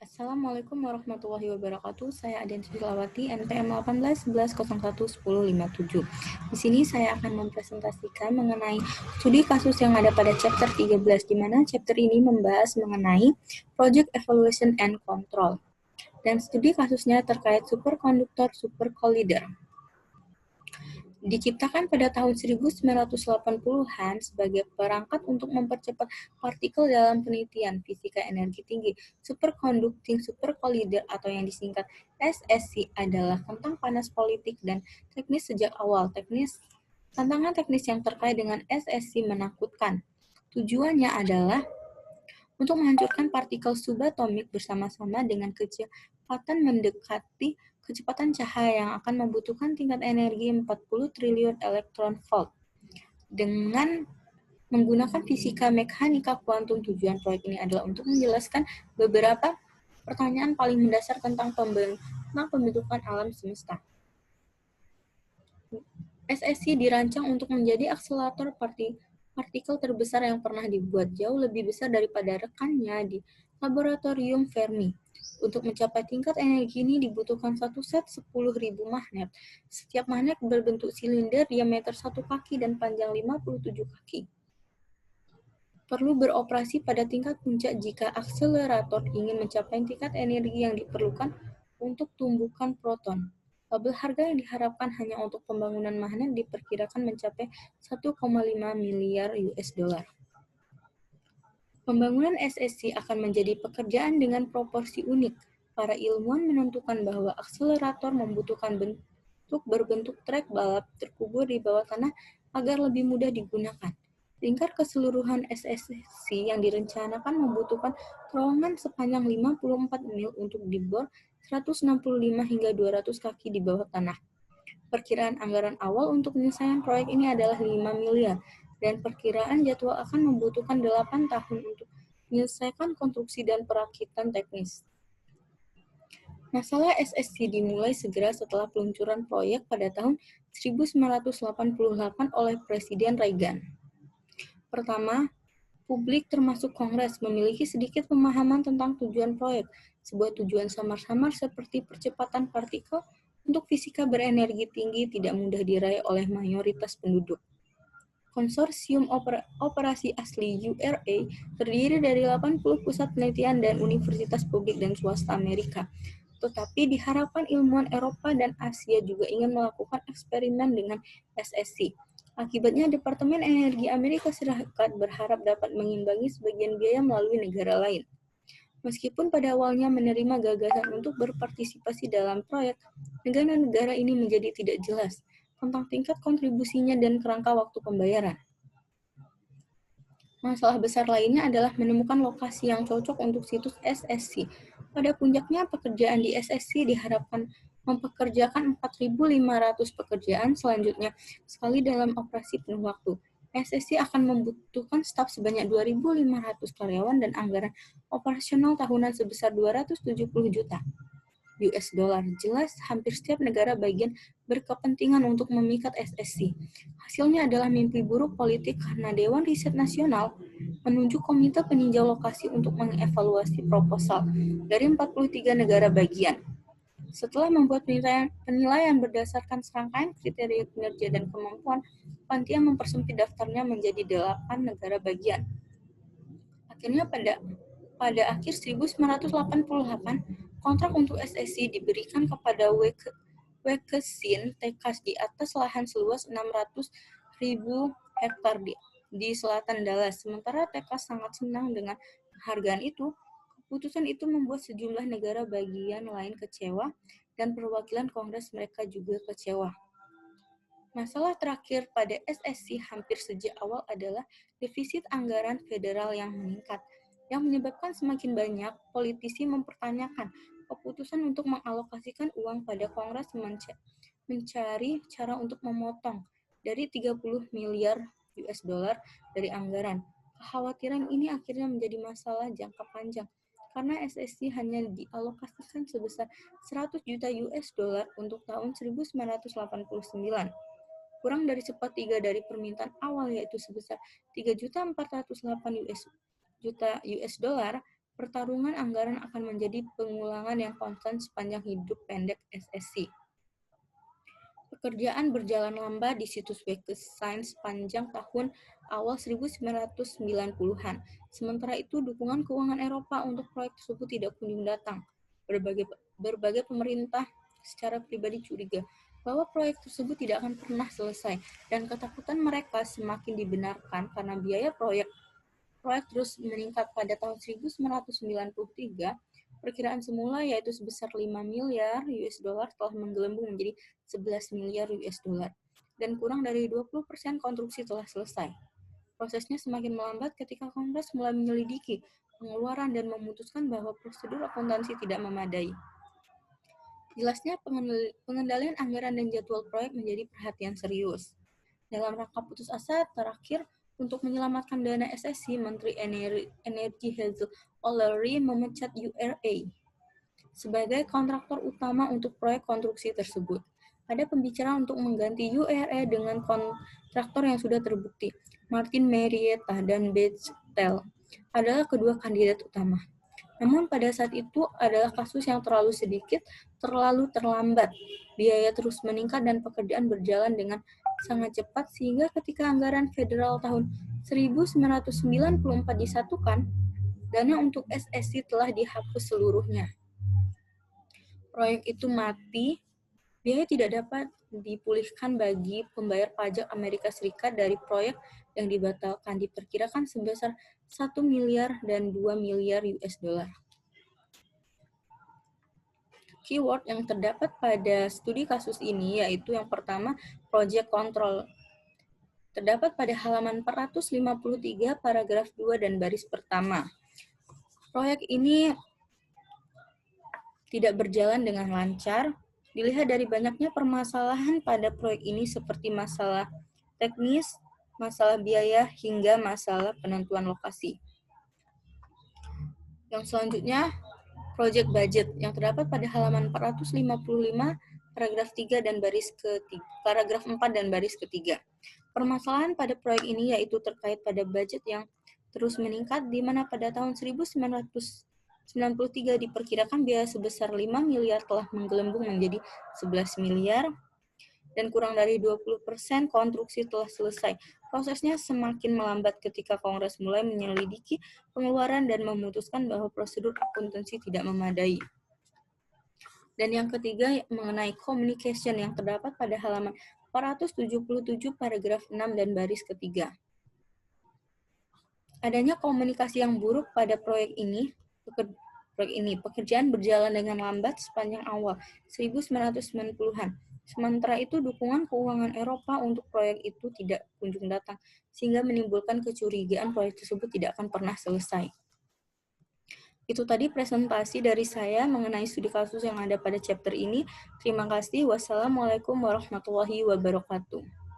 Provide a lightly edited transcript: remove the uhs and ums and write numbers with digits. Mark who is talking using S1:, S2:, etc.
S1: Assalamualaikum warahmatullahi wabarakatuh. Saya Aden Susilawati, NPM 18 11 01 10 57. Di sini saya akan mempresentasikan mengenai studi kasus yang ada pada chapter 13, di mana chapter ini membahas mengenai Project Evaluation and Control. Dan studi kasusnya terkait superkonduktor supercollider. Diciptakan pada tahun 1980-an sebagai perangkat untuk mempercepat partikel dalam penelitian fisika energi tinggi. Superconducting supercollider atau yang disingkat SSC adalah tentang panas politik dan teknis sejak awal. Tantangan teknis yang terkait dengan SSC menakutkan. Tujuannya adalah untuk menghancurkan partikel subatomik bersama-sama dengan kecepatan mendekati kecepatan cahaya yang akan membutuhkan tingkat energi 40 triliun elektron volt. Dengan menggunakan fisika mekanika kuantum, tujuan proyek ini adalah untuk menjelaskan beberapa pertanyaan paling mendasar tentang pembentukan alam semesta. SSC dirancang untuk menjadi akselerator partikel terbesar yang pernah dibuat, jauh lebih besar daripada rekannya di laboratorium Fermi. Untuk mencapai tingkat energi ini dibutuhkan satu set 10.000 magnet. Setiap magnet berbentuk silinder diameter 1 kaki dan panjang 57 kaki. Perlu beroperasi pada tingkat puncak jika akselerator ingin mencapai tingkat energi yang diperlukan untuk tumbukan proton. Label harga yang diharapkan hanya untuk pembangunan magnet diperkirakan mencapai 1,5 miliar US dollar. Pembangunan SSC akan menjadi pekerjaan dengan proporsi unik. Para ilmuwan menentukan bahwa akselerator membutuhkan berbentuk trek balap terkubur di bawah tanah agar lebih mudah digunakan. Tingkat keseluruhan SSC yang direncanakan membutuhkan terowongan sepanjang 54 mil untuk dibor 165 hingga 200 kaki di bawah tanah. Perkiraan anggaran awal untuk penyelesaian proyek ini adalah 5 miliar, dan perkiraan jadwal akan membutuhkan 8 tahun untuk menyelesaikan konstruksi dan perakitan teknis. Masalah SSC dimulai segera setelah peluncuran proyek pada tahun 1988 oleh Presiden Reagan. Pertama, publik termasuk Kongres memiliki sedikit pemahaman tentang tujuan proyek, sebuah tujuan samar-samar seperti percepatan partikel untuk fisika berenergi tinggi tidak mudah diraih oleh mayoritas penduduk. Konsorsium Operasi Asli URA terdiri dari 80 pusat penelitian dan universitas publik dan swasta Amerika. Tetapi diharapkan ilmuwan Eropa dan Asia juga ingin melakukan eksperimen dengan SSC. Akibatnya, Departemen Energi Amerika Serikat berharap dapat mengimbangi sebagian biaya melalui negara lain. Meskipun pada awalnya menerima gagasan untuk berpartisipasi dalam proyek, negara-negara ini menjadi tidak jelas tentang tingkat kontribusinya dan kerangka waktu pembayaran. Masalah besar lainnya adalah menemukan lokasi yang cocok untuk situs SSC. Pada puncaknya, pekerjaan di SSC diharapkan mempekerjakan 4.500 pekerjaan selanjutnya sekali dalam operasi penuh waktu. SSC akan membutuhkan staf sebanyak 2.500 karyawan dan anggaran operasional tahunan sebesar 270 juta US dollar. Jelas, hampir setiap negara bagian berkepentingan untuk memikat SSC. Hasilnya adalah mimpi buruk politik karena Dewan Riset Nasional menunjuk komite peninjau lokasi untuk mengevaluasi proposal dari 43 negara bagian. Setelah membuat penilaian berdasarkan serangkaian kriteria kinerja dan kemampuan, panitia mempersempit daftarnya menjadi 8 negara bagian. Akhirnya pada akhir 1988, kontrak untuk SSC diberikan kepada Wekesin Tekas di atas lahan seluas 600.000 hektar di selatan Dallas. Sementara Tekas sangat senang dengan penghargaan itu, keputusan itu membuat sejumlah negara bagian lain kecewa dan perwakilan Kongres mereka juga kecewa. Masalah terakhir pada SSC hampir sejak awal adalah defisit anggaran federal yang meningkat, yang menyebabkan semakin banyak politisi mempertanyakan keputusan untuk mengalokasikan uang pada Kongres mencari cara untuk memotong dari 30 miliar US dollar dari anggaran. Kekhawatiran ini akhirnya menjadi masalah jangka panjang, karena SSC hanya dialokasikan sebesar 100 juta US dollar untuk tahun 1989. Kurang dari sepertiga dari permintaan awal, yaitu sebesar 3.408 juta US dollar. Pertarungan anggaran akan menjadi pengulangan yang konstan sepanjang hidup pendek SSC. Pekerjaan berjalan lambat di situs web Science sepanjang tahun awal 1990-an. Sementara itu, dukungan keuangan Eropa untuk proyek tersebut tidak kunjung datang. Berbagai pemerintah secara pribadi curiga bahwa proyek tersebut tidak akan pernah selesai, dan ketakutan mereka semakin dibenarkan karena biaya proyek terus meningkat. Pada tahun 1993, perkiraan semula yaitu sebesar 5 miliar US dollar telah menggelembung menjadi 11 miliar US dollar, dan kurang dari 20% konstruksi telah selesai. Prosesnya semakin melambat ketika Kongres mulai menyelidiki pengeluaran dan memutuskan bahwa prosedur akuntansi tidak memadai. Jelasnya, pengendalian anggaran dan jadwal proyek menjadi perhatian serius. Dalam rangka putus asa terakhir untuk menyelamatkan dana SSC, Menteri Energi Hazel O'Leary memecat URA sebagai kontraktor utama untuk proyek konstruksi tersebut. Ada pembicaraan untuk mengganti URA dengan kontraktor yang sudah terbukti. Martin Marietta dan Bechtel adalah kedua kandidat utama. Namun pada saat itu adalah kasus yang terlalu sedikit, terlalu terlambat. Biaya terus meningkat dan pekerjaan berjalan dengan sangat cepat sehingga ketika anggaran federal tahun 1994 disatukan, dana untuk SSC telah dihapus seluruhnya. Proyek itu mati, biaya tidak dapat dipulihkan bagi pembayar pajak Amerika Serikat dari proyek yang dibatalkan, diperkirakan sebesar 1 miliar dan 2 miliar US dollar. Keyword yang terdapat pada studi kasus ini yaitu yang pertama, project control. Terdapat pada halaman 453 paragraf 2 dan baris pertama. Proyek ini tidak berjalan dengan lancar. Dilihat dari banyaknya permasalahan pada proyek ini seperti masalah teknis, masalah biaya, hingga masalah penentuan lokasi. Yang selanjutnya, project budget yang terdapat pada halaman 455 paragraf 3 dan baris ketiga, paragraf 4 dan baris ketiga. Permasalahan pada proyek ini yaitu terkait pada budget yang terus meningkat, di mana pada tahun 1993 diperkirakan biaya sebesar 5 miliar telah menggelembung menjadi 11 miliar, dan kurang dari 20% konstruksi telah selesai. Prosesnya semakin melambat ketika Kongres mulai menyelidiki pengeluaran dan memutuskan bahwa prosedur akuntansi tidak memadai. Dan yang ketiga mengenai communication yang terdapat pada halaman 477 paragraf 6 dan baris ketiga. Adanya komunikasi yang buruk pada proyek ini, pekerjaan berjalan dengan lambat sepanjang awal 1990-an. Sementara itu, dukungan keuangan Eropa untuk proyek itu tidak kunjung datang, sehingga menimbulkan kecurigaan proyek tersebut tidak akan pernah selesai. Itu tadi presentasi dari saya mengenai studi kasus yang ada pada chapter ini. Terima kasih. Wassalamualaikum warahmatullahi wabarakatuh.